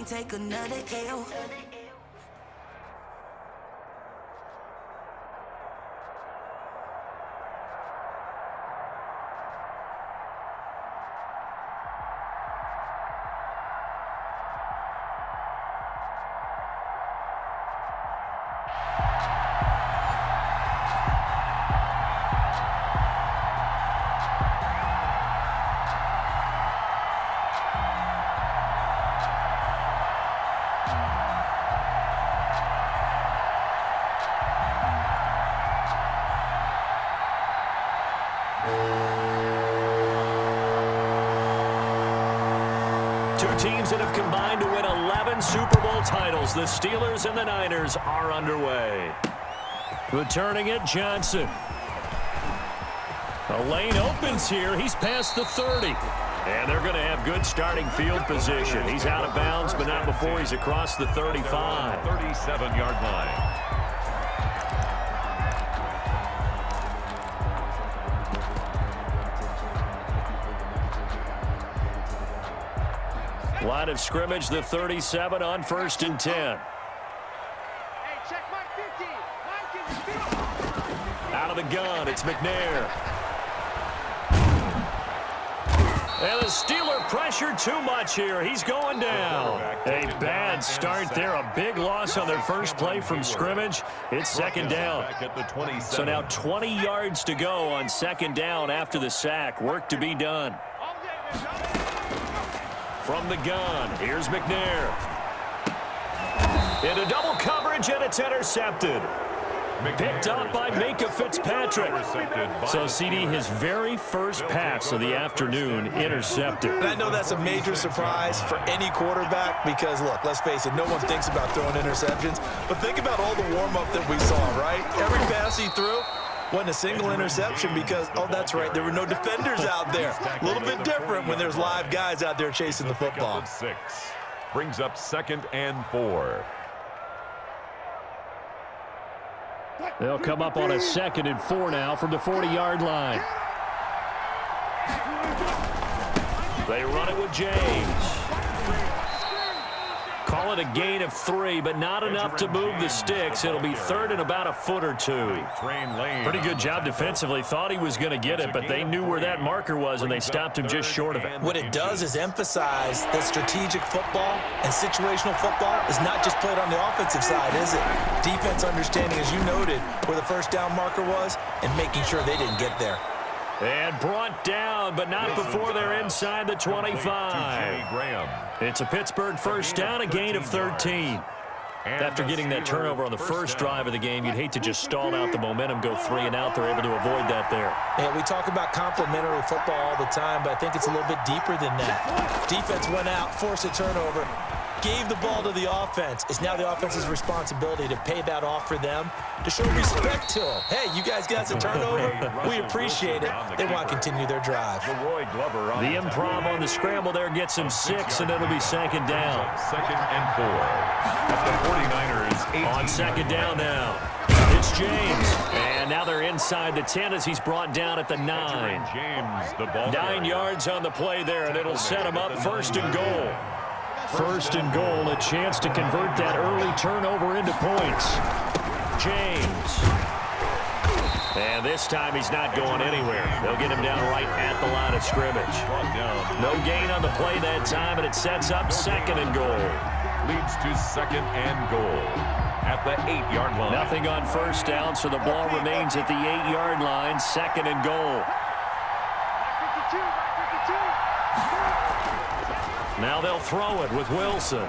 take another L. Two teams that have combined to win 11 Super Bowl titles. The Steelers and the Niners are underway. Returning it, Johnson. The lane opens here. He's past the 30. And they're going to have good starting field position. He's out of bounds, but not before he's across the 35. 37-yard line. Line of scrimmage, the 37 on 1st and 10. Hey, check Mike 50. Out of the gun, it's McNair. And the Steeler pressure too much here. He's going down. A bad start there. A big loss on their first play from scrimmage. It's second down. So now 20 yards to go on second down after the sack. Work to be done. From the gun, here's McNair. Into double coverage, and it's intercepted. Picked up by Minkah Fitzpatrick. So, CD, his very first pass of the afternoon intercepted. And I know that's a major surprise for any quarterback because, look, let's face it, no one thinks about throwing interceptions. But think about all the warm-up that we saw, right? Every pass he threw wasn't a single interception because, oh, that's right, there were no defenders out there. A little bit different when there's live guys out there chasing the football. Brings up 2nd and 4. They'll come up on a 2nd and 4 now from the 40-yard line. They run it with James. Call it a gain of 3, but not enough to move the sticks. It'll be 3rd and about a foot or 2. Pretty good job defensively. Thought he was going to get it, but they knew where that marker was, and they stopped him just short of it. What it does is emphasize that strategic football and situational football is not just played on the offensive side, is it? Defense understanding, as you noted, where the first down marker was and making sure they didn't get there. And brought down, but not before they're inside the 25. It's a Pittsburgh first down, a gain of 13. After getting that turnover on the first drive of the game, you'd hate to just stall out the momentum, go 3 and out. They're able to avoid that there. Yeah, we talk about complementary football all the time, but I think it's a little bit deeper than that. Defense went out, forced a turnover, gave the ball to the offense. It's now the offense's responsibility to pay that off for them, to show respect to them. Hey, you guys got a turnover? We appreciate it. They want to continue their drive. The improv on the scramble there gets him 6, and it'll be 2nd down. 2nd and 4. At the 49ers, on 2nd down now. It's James. And now they're inside the 10 as he's brought down at the 9. 9 yards on the play there, and it'll set him up 1st and goal. 1st and goal, a chance to convert that early turnover into points. James. And this time he's not going anywhere. They'll get him down right at the line of scrimmage. No gain on the play that time, and it sets up 2nd and goal. Leads to 2nd and goal at the 8-yard line. Nothing on first down, so the ball remains at the 8-yard line, 2nd and goal. Now they'll throw it with Wilson.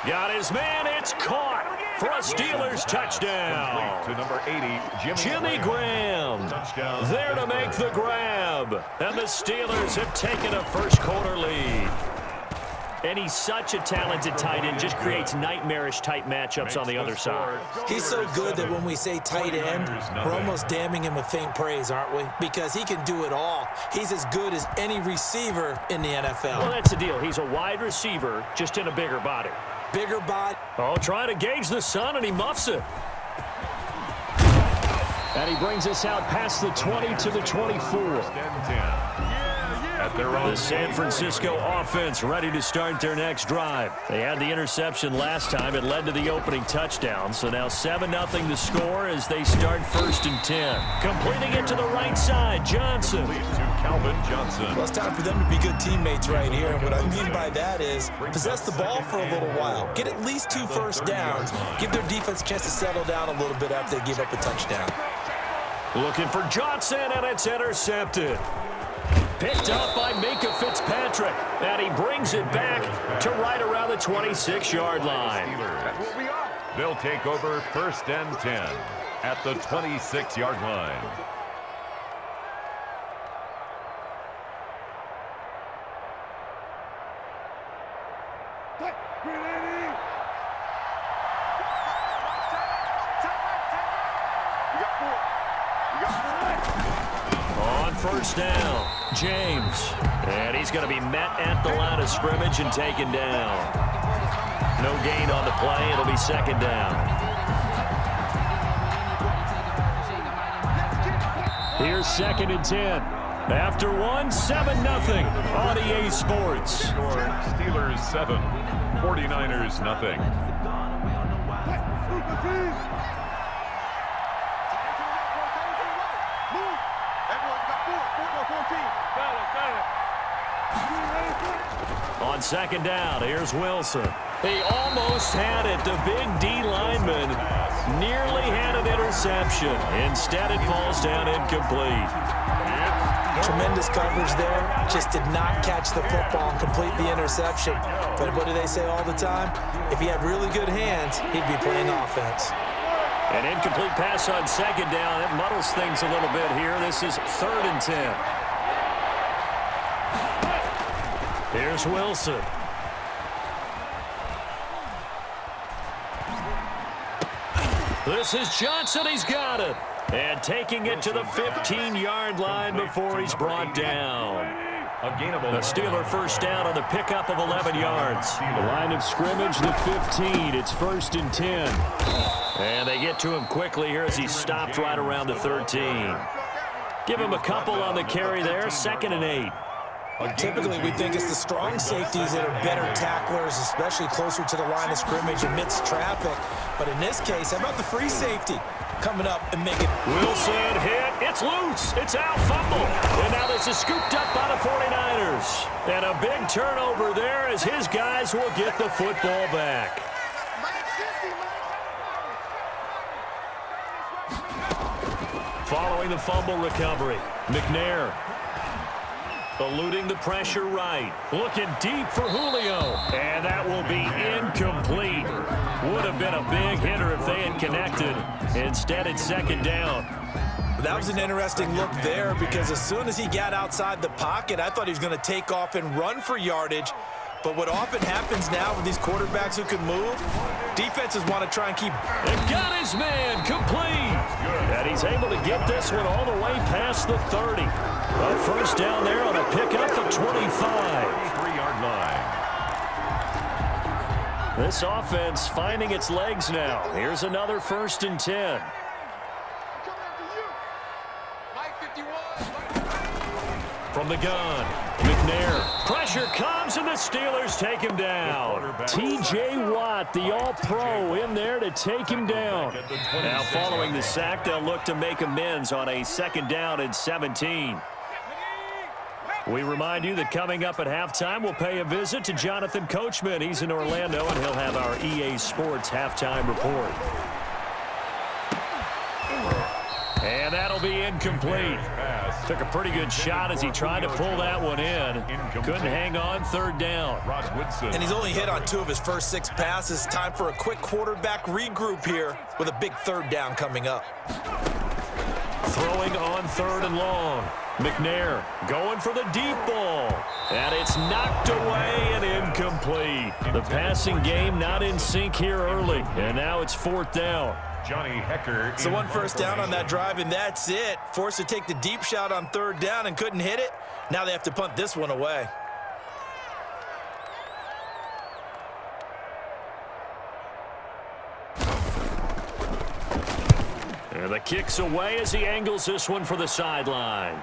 Got his man. It's caught for a Steelers touchdown. To number 80, Jimmy Graham. There to make the grab. And the Steelers have taken a first-quarter lead. And he's such a talented tight end, just creates nightmarish-type matchups on the other side. He's so good that when we say tight end, we're almost damning him with faint praise, aren't we? Because he can do it all. He's as good as any receiver in the NFL. Well, that's the deal. He's a wide receiver, just in a bigger body. Bigger body. Oh, trying to gauge the sun, and he muffs it. And he brings us out past the 20 to the 24. at their own. The San Francisco offense ready to start their next drive. They had the interception last time. It led to the opening touchdown. So now 7-0 to score as they start 1st and 10. Completing it to the right side, Johnson. To Calvin Johnson. Well, it's time for them to be good teammates right here. And what I mean by that is possess the ball for a little while. Get at least 2 first downs. Give their defense a chance to settle down a little bit after they give up a touchdown. Looking for Johnson, and it's intercepted. Picked up by Minkah Fitzpatrick, and he brings it back to right around the 26-yard line. They'll take over 1st and 10 at the 26-yard line. On 1st down, James. And he's going to be met at the line of scrimmage and taken down. No gain on the play. It'll be 2nd down. Here's 2nd and 10. After 1, 7-0 on EA Sports. Score Steelers 7, 49ers nothing. On 2nd down, here's Wilson. He almost had it. The big D lineman nearly had an interception. Instead, it falls down incomplete. Tremendous coverage there. Just did not catch the football and complete the interception. But what do they say all the time? If he had really good hands, he'd be playing offense. An incomplete pass on 2nd down. It muddles things a little bit here. This is 3rd and 10. Here's Wilson. This is Johnson. He's got it. And taking it to the 15-yard line before he's brought down. The Steeler 1st down on the pickup of 11 yards. The line of scrimmage, the 15. It's 1st and 10. And they get to him quickly here as he stopped right around the 13. Give him a couple on the carry there. 2nd and 8. Typically, we think it's the strong safeties that are better tacklers, especially closer to the line of scrimmage amidst traffic. But in this case, how about the free safety coming up and making... Wilson hit. It's loose. It's out. Fumble. And now this is scooped up by the 49ers. And a big turnover there as his guys will get the football back. Following the fumble recovery, McNair eluding the pressure right. Looking deep for Julio. And that will be incomplete. Would have been a big hitter if they had connected. Instead, it's 2nd down. That was an interesting look there because as soon as he got outside the pocket, I thought he was going to take off and run for yardage. But what often happens now with these quarterbacks who can move, defenses want to try and keep... And got his man complete. And he's able to get this one all the way past the 30. A 1st down there on a pickup of 25. 3-yard line. This offense finding its legs now. Here's another 1st and 10. From the gun, McNair. Pressure comes, and the Steelers take him down. T.J. Watt, the All-Pro, in there to take him down. Now, following the sack, they'll look to make amends on a 2nd down and 17. We remind you that coming up at halftime, we'll pay a visit to Jonathan Coachman. He's in Orlando, and he'll have our EA Sports halftime report. And that'll be incomplete. Took a pretty good shot as he tried to pull that one in. Couldn't hang on. 3rd down. And he's only hit on 2 of his first 6 passes. Time for a quick quarterback regroup here with a big 3rd down coming up. Throwing on 3rd and long. McNair going for the deep ball. And it's knocked away and incomplete. The passing game not in sync here early. And now it's 4th down. Johnny Hecker. So 1 first down on that drive, and that's it. Forced to take the deep shot on 3rd down and couldn't hit it. Now they have to punt this one away. And the kick's away as he angles this one for the sideline.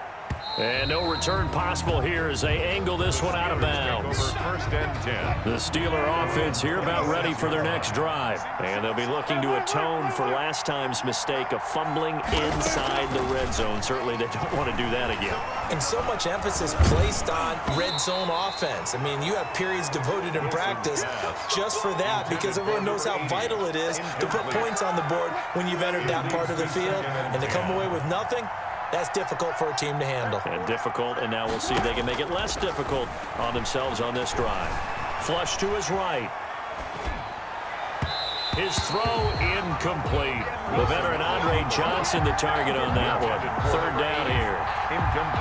And no return possible here as they angle this one out of bounds. First and 10. The Steeler offense here about ready for their next drive. And they'll be looking to atone for last time's mistake of fumbling inside the red zone. Certainly they don't want to do that again. And so much emphasis placed on red zone offense. I mean, you have periods devoted in practice just for that because everyone knows how vital it is to put points on the board when you've entered that part of the field. And to come away with nothing, that's difficult for a team to handle. And difficult, and now we'll see if they can make it less difficult on themselves on this drive. Flush to his right. His throw incomplete. The veteran Andre Johnson the target on that one. Third down here.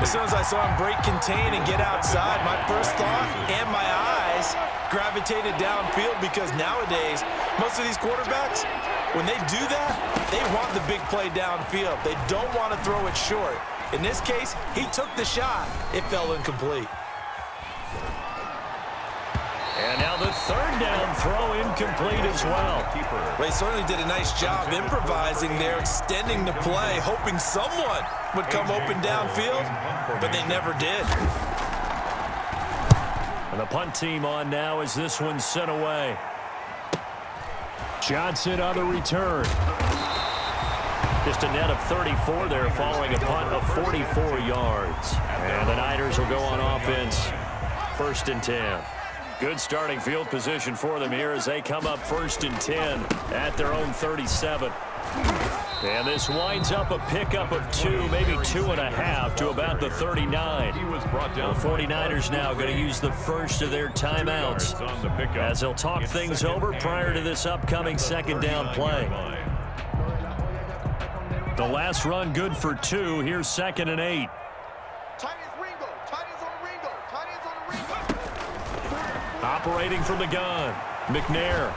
As soon as I saw him break contain and get outside, my first thought and my eyes gravitated downfield because nowadays, most of these quarterbacks, when they do that, they want the big play downfield. They don't want to throw it short. In this case, he took the shot. It fell incomplete. And now the third down throw incomplete as well. They certainly did a nice job improvising there, extending the play, hoping someone would come open downfield, but they never did. And the punt team on now as this one's sent away. Johnson on the return. Just a net of 34 there following a punt of 44 yards. And the Niners will go on offense. First and 10. Good starting field position for them here as they come up first and 10 at their own 37. And this winds up a pickup of 2, maybe 2.5 to about the 39. He was brought down. The 49ers now going to use the first of their timeouts as they'll talk things over prior to this upcoming second down play. The last run good for 2. Here's 2nd and 8. Operating from the gun. McNair.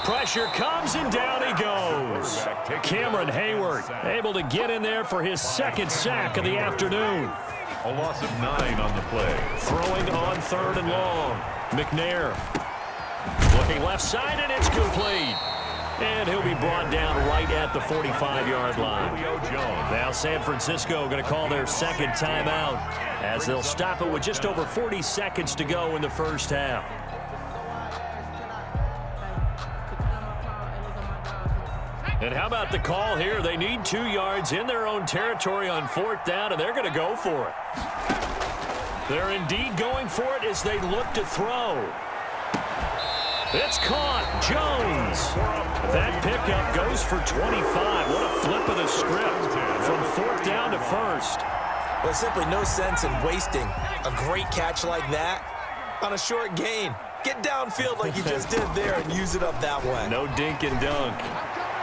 Pressure comes and down he goes. Cameron Hayward able to get in there for his second sack of the afternoon. A loss of 9 on the play. Throwing on 3rd and long. McNair looking left side and it's complete. And he'll be brought down right at the 45-yard line. Now San Francisco going to call their second timeout as they'll stop it with just over 40 seconds to go in the first half. And how about the call here? They need 2 yards in their own territory on 4th down, and they're going to go for it. They're indeed going for it as they look to throw. It's caught. Jones. That pickup goes for 25. What a flip of the script from 4th down to 1st. There's simply no sense in wasting a great catch like that on a short gain. Get downfield like you just did there and use it up that way. No dink and dunk.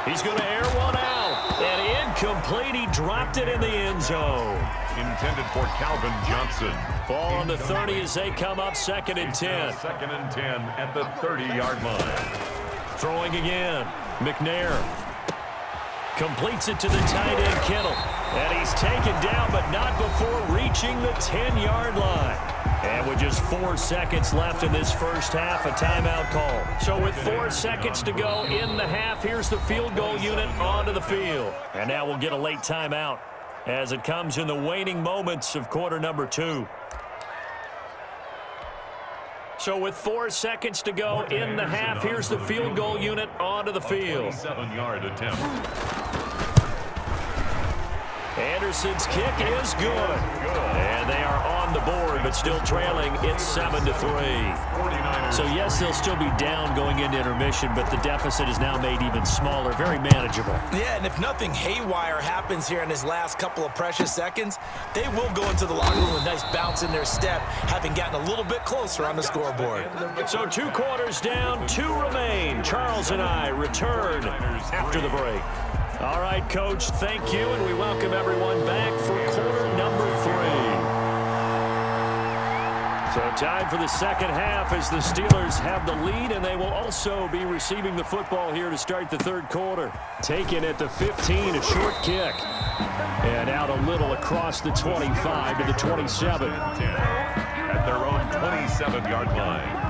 He's going to air one out. And incomplete. He dropped it in the end zone. Intended for Calvin Johnson. Ball on the 30 as they come up 2nd and 10. 2nd and 10 at the 30-yard line. Throwing again. McNair completes it to the tight end, Kittle. And he's taken down, but not before reaching the 10-yard line. And with just 4 seconds left in this first half, a timeout call. So with 4 seconds to go in the half, here's the field goal unit onto the field. And now we'll get a late timeout as it comes in the waning moments of quarter number 2. So with 4 seconds to go in the half, here's the field goal unit onto the field. 7-yard attempt. Anderson's kick is good. And they are on the board, but still trailing. It's 7-3. So, yes, they'll still be down going into intermission, but the deficit is now made even smaller, very manageable. Yeah, and if nothing haywire happens here in his last couple of precious seconds, they will go into the locker room with a nice bounce in their step, having gotten a little bit closer on the scoreboard. So 2 quarters down, 2 remain. Charles and I return after the break. All right, Coach, thank you, and we welcome everyone back for quarter number 3. So time for the second half as the Steelers have the lead, and they will also be receiving the football here to start the third quarter. Taken at the 15, a short kick. And out a little across the 25 to the 27. At their own 27-yard line.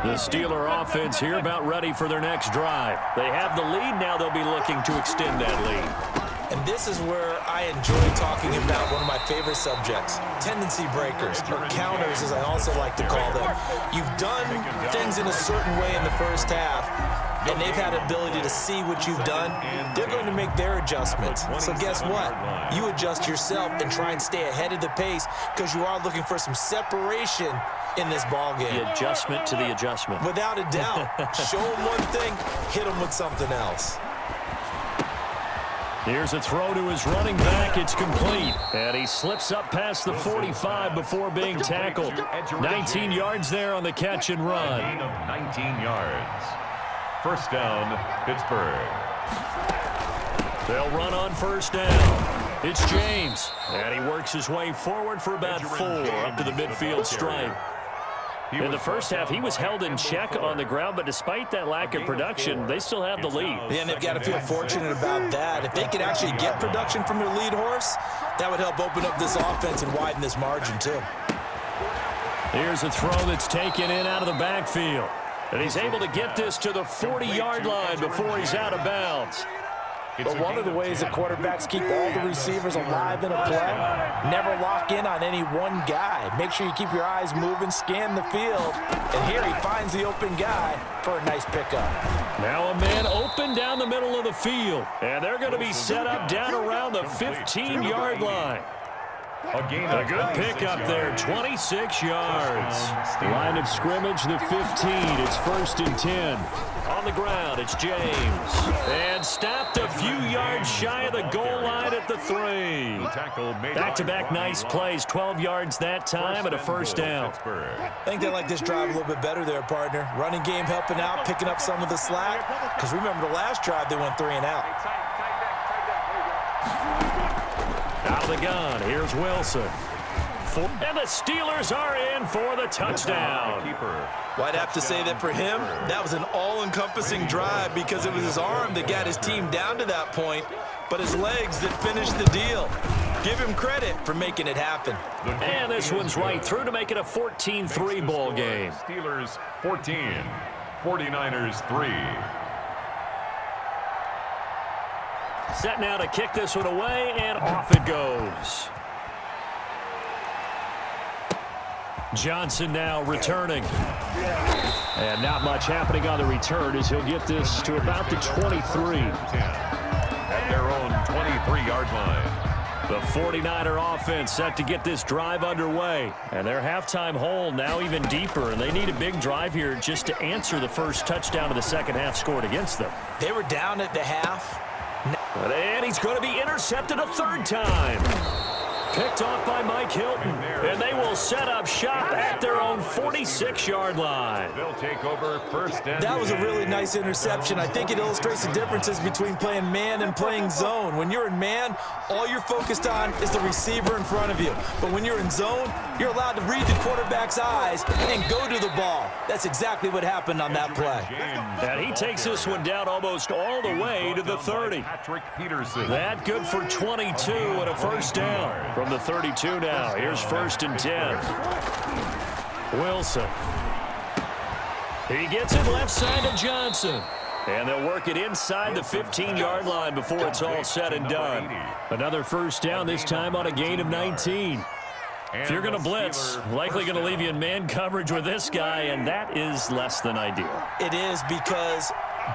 The Steeler offense here about ready for their next drive. They have the lead. Now they'll be looking to extend that lead. And this is where I enjoy talking about one of my favorite subjects, tendency breakers, or counters as I also like to call them. You've done things in a certain way in the first half, and they've had the ability to see what you've done. They're going to make their adjustments. So guess what? You adjust yourself and try and stay ahead of the pace because you are looking for some separation in this ball game. The adjustment to the adjustment. Without a doubt. Show them one thing, hit them with something else. Here's a throw to his running back. It's complete. And he slips up past the 45 before being tackled. 19 yards there on the catch and run. Gain of 19 yards. First down, Pittsburgh. They'll run on first down. It's James. And he works his way forward for about 4 up to the midfield stripe. In the first half, he was held in check on the ground, but despite that lack of production, they still have the lead. Yeah, and they've got to feel fortunate about that. If they could actually get production from their lead horse, that would help open up this offense and widen this margin, too. Here's a throw that's taken in out of the backfield. And he's able to get this to the 40-yard line before he's out of bounds. But one of the ways that quarterbacks keep all the receivers alive in a play, never lock in on any one guy. Make sure you keep your eyes moving, scan the field, and here he finds the open guy for a nice pickup. Now a man open down the middle of the field, and they're going to be set up down around the 15-yard line. A good pickup there, 26 yards. Line of scrimmage, the 15. It's 1st and 10. On the ground, it's James. And stopped a few yards shy of the goal line at the 3. Back-to-back nice plays, 12 yards that time and a first down. I think they like this drive a little bit better there, partner. Running game helping out, picking up some of the slack. Because remember the last drive, they went 3 and out. Out of the gun, here's Wilson. And the Steelers are in for the touchdown. Well, I'd have to say that for him, that was an all-encompassing drive because it was his arm that got his team down to that point, but his legs that finished the deal. Give him credit for making it happen. And this one's right through to make it a 14-3 ball game. Steelers 14, 49ers 3. Set now to kick this one away, and off it goes. Johnson now returning. And not much happening on the return as he'll get this to about the 23. At their own 23-yard line. The 49er offense set to get this drive underway. And their halftime hole now even deeper, and they need a big drive here just to answer the first touchdown of the second half scored against them. They were down at the half. And he's going to be intercepted a 3rd time. Picked off by Mike Hilton, and they will set up shop at their own 46-yard line. They'll take over first and That was a really nice interception. I think it illustrates the differences between playing man and playing zone. When you're in man, all you're focused on is the receiver in front of you. But when you're in zone, you're allowed to read the quarterback's eyes and go to the ball. That's exactly what happened on that play. And he takes this one down almost all the way to the 30. Patrick Peterson. That good for 22 and a first down. From the 32 now, here's 1st and 10. Wilson. He gets it left side to Johnson. And they'll work it inside the 15-yard line before it's all said and done. Another first down, this time on a gain of 19. If you're going to blitz, likely going to leave you in man coverage with this guy, and that is less than ideal. It is because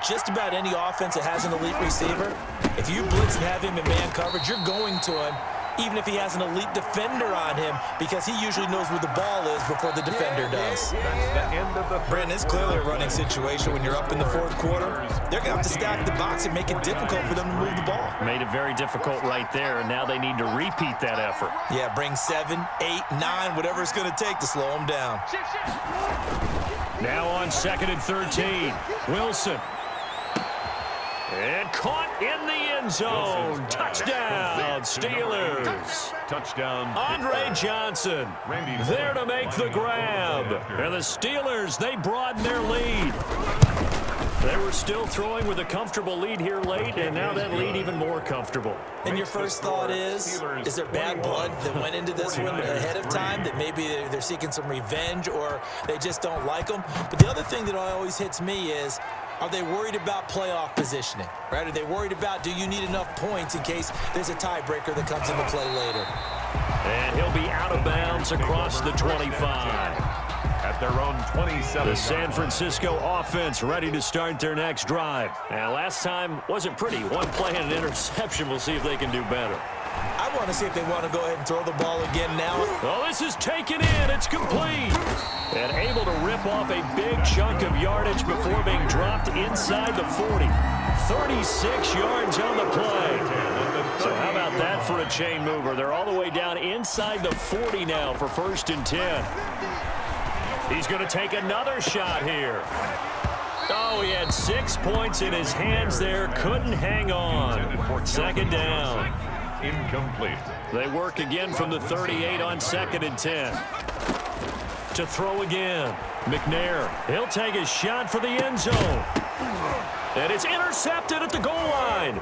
just about any offense that has an elite receiver, if you blitz and have him in man coverage, you're going to him, even if he has an elite defender on him, because he usually knows where the ball is before the defender does. Brandon, it's clearly a running situation when you're up in the 4th quarter. They're going to have to stack the box and make it difficult for them to move the ball. Made it very difficult right there, and now they need to repeat that effort. Yeah, bring 7, 8, 9, whatever it's going to take to slow them down. Now on 2nd and 13, Wilson. And caught in the end zone. Touchdown, Steelers. Touchdown. Andre Johnson there to make the grab. And the Steelers, they broaden their lead. They were still throwing with a comfortable lead here late, and now that lead even more comfortable. And your first thought is there bad blood that went into this one ahead of time, that maybe they're seeking some revenge or they just don't like them? But the other thing that always hits me is Are they worried about playoff positioning, right? Are they worried about, do you need enough points in case there's a tiebreaker that comes into play later? And he'll be out of bounds across the 25. At their own 27. The San Francisco offense ready to start their next drive. Now, last time wasn't pretty. One play and an interception. We'll see if they can do better. I want to see if they want to go ahead and throw the ball again now. Oh, this is taken in. It's complete. And able to rip off a big chunk of yardage before being dropped inside the 40. 36 yards on the play. So how about that for a chain mover? They're all the way down inside the 40 now for 1st and 10. He's going to take another shot here. Oh, he had 6 points in his hands there. Couldn't hang on. 2nd down. Incomplete. They work again from the 38 on 2nd and 10. To throw again. McNair. He'll take a shot for the end zone. And it's intercepted at the goal line.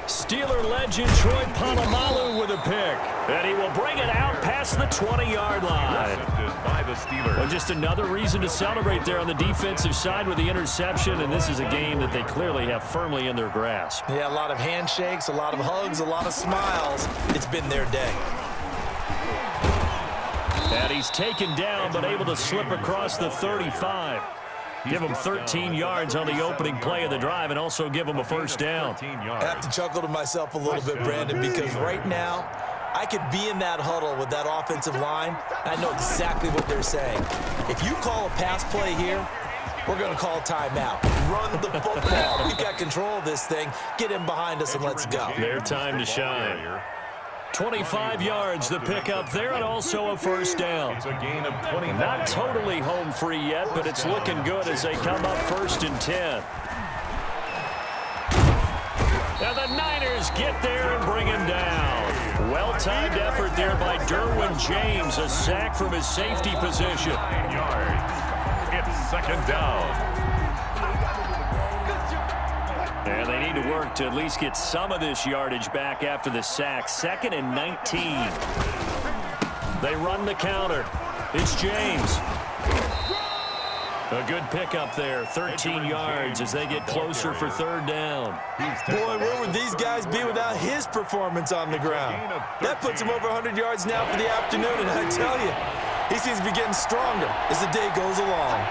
Steeler legend Troy Polamalu with a pick. And he will bring it out past the 20-yard line. By the Steelers. Well, just another reason to celebrate there on the defensive side with the interception, and this is a game that they clearly have firmly in their grasp. Yeah, a lot of handshakes, a lot of hugs, a lot of smiles. It's been their day. And he's taken down, but able to slip across the 35. Give him 13 yards on the opening play of the drive and also give him a 1st down. I have to chuckle to myself a little bit, Brandon, because right now I could be in that huddle with that offensive line, and I know exactly what they're saying. If you call a pass play here, we're going to call a timeout. Run the football. We've got control of this thing. Get him behind us and let's go. Their time to shine. 25 yards the pickup there, and also a 1st down. It's a gain of 29. Not totally home free yet, but it's looking good as they come up 1st and 10. Now the Niners get there and bring him down. Well-timed effort there by Derwin James, a sack from his safety position. 9 yards. It's 2nd down. And they need to work to at least get some of this yardage back after the sack. 2nd and 19. They run the counter. It's James. A good pickup there. 13 yards as they get closer for 3rd down. Boy, where would these guys be without his performance on the ground? That puts him over 100 yards now for the afternoon, and I tell you, he seems to be getting stronger as the day goes along.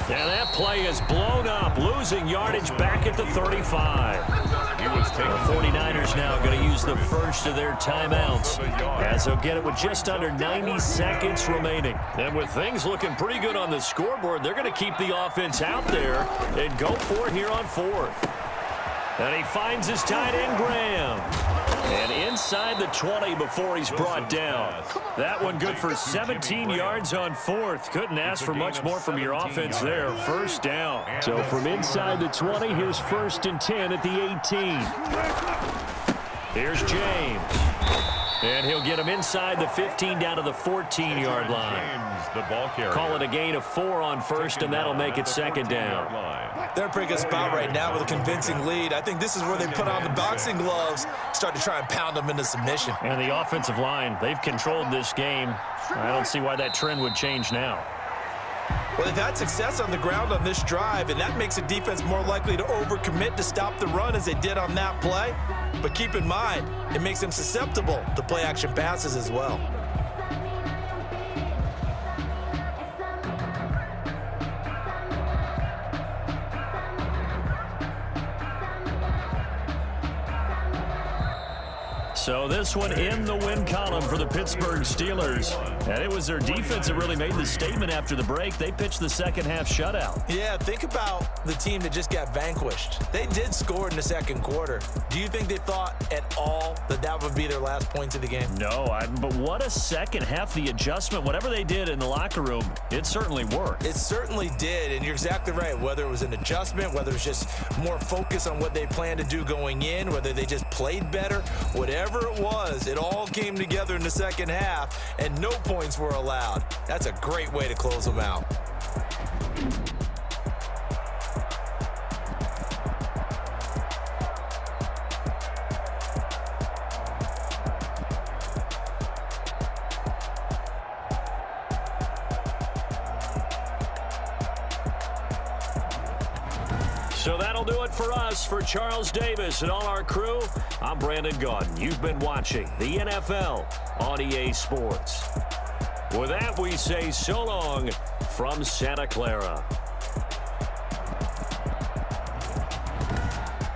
And that play is blown up, losing yardage back at the 35. The 49ers now going to use the first of their timeouts, as they'll get it with just under 90 seconds remaining. And with things looking pretty good on the scoreboard, they're going to keep the offense out there and go for it here on 4th. And he finds his tight end, Graham. And inside the 20 before he's brought down. That one good for 17 yards on 4th. Couldn't ask for much more from your offense there. 1st down. So from inside the 20, here's 1st and 10 at the 18. Here's James. And he'll get him inside the 15 down to the 14-yard line. The ball carrier. Call it a gain of 4 on 1st, and that'll make it 2nd down. They're in a pretty good spot right now with a convincing lead. I think this is where they put on the boxing gloves, start to try and pound them into submission. And the offensive line, they've controlled this game. I don't see why that trend would change now. Well, they've had success on the ground on this drive, and that makes the defense more likely to overcommit to stop the run as they did on that play. But keep in mind, it makes them susceptible to play-action passes as well. So this one in the win column for the Pittsburgh Steelers. And it was their defense that really made the statement after the break. They pitched the second-half shutout. Yeah, think about the team that just got vanquished. They did score in the 2nd quarter. Do you think they thought at all that that would be their last points of the game? No, but what a second half. The adjustment, whatever they did in the locker room, it certainly worked. It certainly did, and you're exactly right. Whether it was an adjustment, whether it was just more focus on what they planned to do going in, whether they just played better, whatever it was, it all came together in the 2nd half, and no points were allowed. That's a great way to close them out. So that'll do it for us. For Charles Davis and all our crew, I'm Brandon Gaudin. You've been watching the NFL on EA Sports. With that, we say so long from Santa Clara.